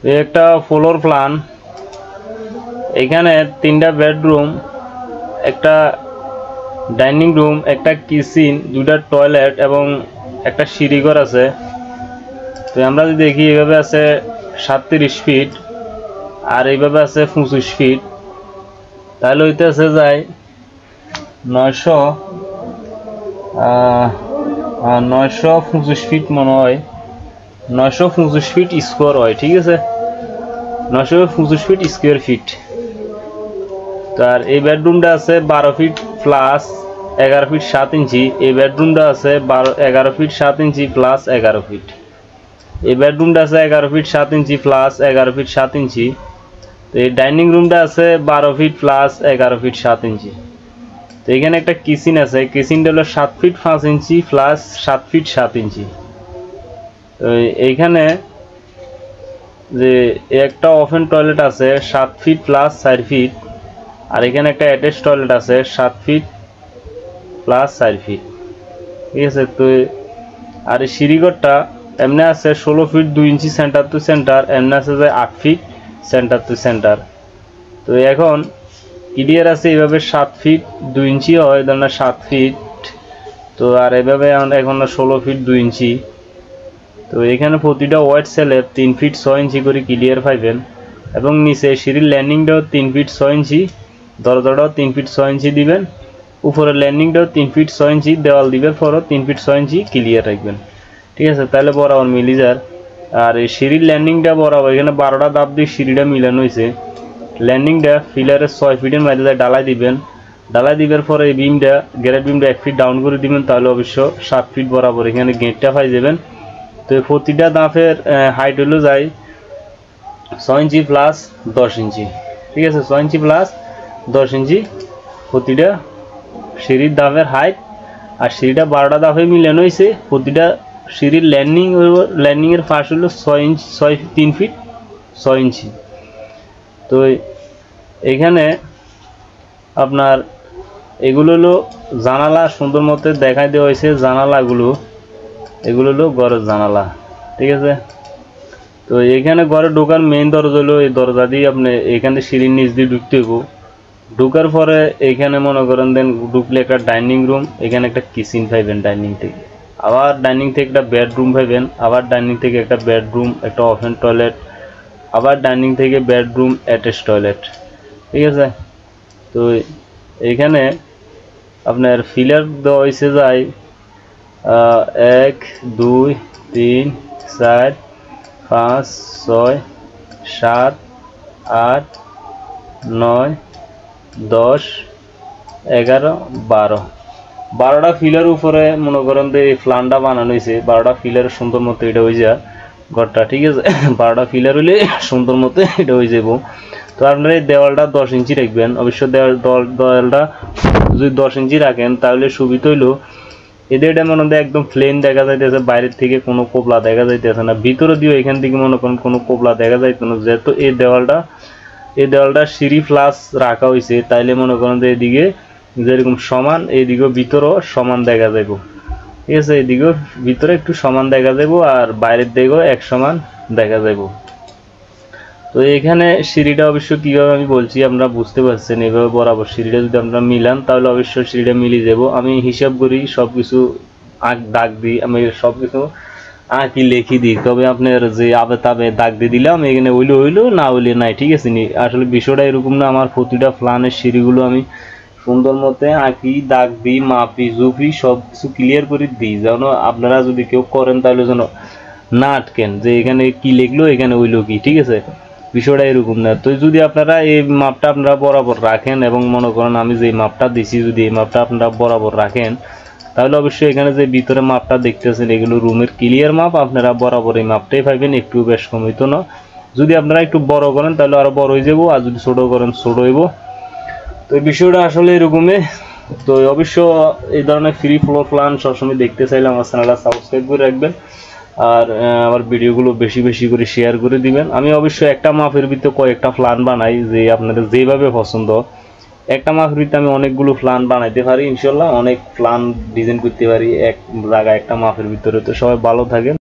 এই একটা floor plan. এখানে 3টা বেডরুম, একটা ডাইনিং রুম, একটা কিচেন, 2টা টয়লেট এবং একটা সিঁড়িঘর আছে। তো আমরা যদি দেখি এইভাবে আছে 37 ফিট আর এইভাবে আছে 25 ফিট, তাহলে হইতে আছে যায় 925 ফিট মনে হয়, 925 ফিট স্কোয়ার হয়। ঠিক আছে, 925 ফিট স্কোয়ার ফিট। তার এই বেডরুমটা আছে 12 ফিট প্লাস 11 ফিট 7 ইঞ্চি। এই বেডরুমটা আছে 11 ফিট 7 ইঞ্চি প্লাস 11 ফিট। এই বেডরুমটা আছে 11 ফিট 7 ইঞ্চি প্লাস 11 ফিট 7 ইঞ্চি। তো এই ডাইনিং রুমটা আছে 12 ফিট প্লাস 11 ফিট 7 ইঞ্চি। তো এখানে একটা কিচেন আছে, কিচেনটা হলো 7 ফিট 5 ইঞ্চি প্লাস 7 ফিট 7 ইঞ্চি। তো এইখানে যে একটা ওপেন টয়লেট আছে 7 ফিট প্লাস 4 ফিট, আর এখানে একটা অ্যাটাচ টয়লেট আছে 7 ফিট প্লাস 4 ফিট। ঠিক আছে। তো আর এই সিঁড়িঘরটা এমনি আছে 16 ফিট 2 ইঞ্চি সেন্টার টু সেন্টার, এমনি আছে যে 8 ফিট সেন্টার টু সেন্টার। তো এখন ক্লিয়ার আছে এইভাবে 7 ফিট 2 ইঞ্চি হয়, ধরেন 7 ফিট। তো আর এভাবে এখন 16 ফিট 2 ইঞ্চি। তো এখানে প্রতিটা ওয়াইড স্ল্যাব 3 ফিট 6 ইঞ্চি করে ক্লিয়ার পাইবেন, এবং নিচে সিঁড়ির ল্যান্ডিংটাও 3 ফিট 6 ইঞ্চি, দরজাটাও 3 ফিট 6 ইঞ্চি দিবেন, উপরের ল্যান্ডিংটাও 3 ফিট 6 ইঞ্চি, দেওয়াল দিবেন পরও 3 ফিট 6 ইঞ্চি ক্লিয়ার রাখবেন। ঠিক আছে, তাহলে বরাবর মিলি যার। আর এই সিঁড়ির ল্যান্ডিংটা বরাবর এখানে 12টা ধাপ দিয়ে সিঁড়িটা মিলানো হয়েছে। ল্যান্ডিংটা ফিলারের 6 ফিটের মধ্যে ডালাই দিবেন, ডালাই দিবার পরে এই বিমটা গ্যারেট বিমটা 1 ফিট ডাউন করে দিবেন, তাহলে অবশ্য 7 ফিট বরাবর এখানে গেটটা পাই যাবেন। তো প্রতিটা ধাপের হাইট হলো যায় 6 ইঞ্চি প্লাস 10 ইঞ্চি। ঠিক আছে, 6 ইঞ্চি প্লাস 10 ইঞ্চি প্রতিটা সিঁড়ির ধাপের হাইট। আর সিঁড়িটা 12টা ধাপে মিলানো হয়েছে। প্রতিটা সিঁড়ির ল্যান্ডিংয়ের ফাঁস হলো 3 ফিট 6 ইঞ্চি। তো এখানে আপনার এগুলো হলো জানালা, সুন্দর মতো দেখাই দেওয়া হয়েছে জানালাগুলো। এগুলো হলো ঘরের জানালা। ঠিক আছে। তো এখানে ঘরে ঢোকার মেইন দরজা হলো এই দরজা দিয়ে আপনি এখানে সিঁড়ির নিচ দিয়ে ঢুকতে হইব। ঢুকার পরে এখানে মনে করেন দেন ঢুকলে একটা ডাইনিং রুম, এখানে একটা কিচেন পাইবেন ডাইনিং থেকে, আবার ডাইনিং থেকে একটা বেডরুম পাইবেন, আবার ডাইনিং থেকে একটা বেডরুম, একটা ওপেন টয়লেট, আবার ডাইনিং থেকে বেডরুম অ্যাটাচ টয়লেট। ঠিক আছে। তো এখানে আপনার ফিলার দেওয়া হয়েছে যায় 1 2 3 4 5 6 7 8 9 10 11 12টা ফিলার উপরে মনে করেন যে এই প্ল্যানটা বানানো হয়েছে। 12টা ফিলারের সুন্দর মতো এটা হয়ে যায় ঘরটা। ঠিক আছে, 12টা ফিলার হইলে সুন্দর মতো এটা হয়ে যাব। তো আপনার এই দেওয়ালটা 10 ইঞ্চি রাখবেন। অবশ্য দেওয়ালটা যদি 10 ইঞ্চি রাখেন তাহলে সুবিধা হইলো এদের এটা মনে হয় একদম প্লেন দেখা যাইতেছে, বাইরের থেকে কোনো কোবলা দেখা যাইতেছে না, ভিতরে দিয়েও এখান থেকে মনে করেন কোনো কোবলা দেখা যাইতো না। যেহেতু এই দেওয়ালটা সিঁড়ি প্লাস রাখা হয়েছে, তাইলে মনে করেন যে এদিকে যেরকম সমান, এইদিকেও ভিতরেও সমান দেখা যাইব। ঠিক আছে, এদিকেও ভিতরে একটু সমান দেখা যাইব, আর বাইরের দিকেও এক সমান দেখা যাইব। তো এখানে সিঁড়িটা অবশ্য কীভাবে আমি বলছি আপনারা বুঝতে পারছেন। এভাবে বরাবর সিঁড়িটা যদি আপনারা মিলান তাহলে অবশ্যই সিঁড়িটা মিলিয়ে যাব। আমি হিসাব করি, সব কিছু দাগ দিই, আমি সব কিছু আঁকি লিখি দিই। তবে আপনার যে আবে তাবে দাগ দিয়ে দিলাম, এখানে হইলো না হইলে নাই। ঠিক আছে নি, আসলে বিষয়টা এরকম না। আমার প্রতিটা প্ল্যানের সিঁড়িগুলো আমি সুন্দর মতো আঁকি, দাগ দিই, মাপি জুপি সব কিছু ক্লিয়ার করে দিই, যেন আপনারা যদি কেউ করেন তাহলে যেন না আটকেন যে এখানে কি লিখলো এখানে হইলো কি। ঠিক আছে, বিষয়টা এরকম না। তো যদি আপনারা এই মাপটা আপনারা বরাবর রাখেন এবং মনে করেন আমি যে মাপটা দিছি যদি এই মাপটা আপনারা বরাবর রাখেন, তাহলে অবশ্যই এখানে যে ভিতরে মাপটা দেখতেছেন এগুলো রুমের ক্লিয়ার মাপ, আপনারা বরাবর এই মাপটাই পাইবেন, একটু বেশ কম হইতো না। যদি আপনারা একটু বড় করেন তাহলে আরো বড় হয়ে যাবো, আর যদি ছোট করেন ছোট হইব। তো এই বিষয়টা আসলে এরকমই। তো অবশ্য এই ধরনের ফ্রি ফ্লোর প্ল্যান সবসময় দেখতে চাইলে আমার চ্যানেলটা সাবস্ক্রাইব করে রাখবেন, আর আমার ভিডিওগুলো বেশি বেশি করে শেয়ার করে দিবেন। আমি অবশ্যই একটা মাপের ভিতরে কয়েকটা প্ল্যান বানাই, যে আপনাদের যেভাবে পছন্দ। একটা মাপের ভিতরে আমি অনেকগুলো প্ল্যান বানাইতে পারি, ইনশাল্লাহ অনেক প্ল্যান ডিজাইন করতে পারি এক জায়গায় একটা মাপের ভিতরে। তো সবাই ভালো থাকেন।